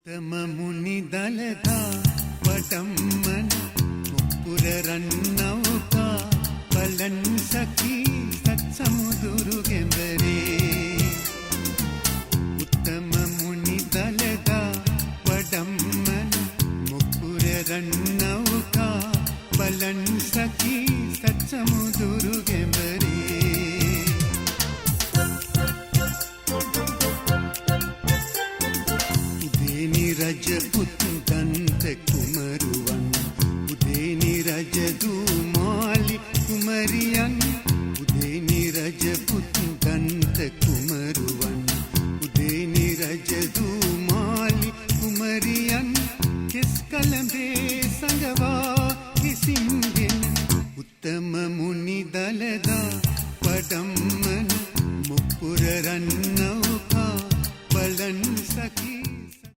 තම මුනි දලදා වඩම්මන මුපුර රන්නවුකා බලන් සකී සත් සමුදුරු ගෙඹරේ උත්තම මුනි දලදා වඩම්මන මුපුර රන්නවුකා බලන් සකී සත් සමුදුරු ගෙඹරේ රජපුත් දන්ත කුමරු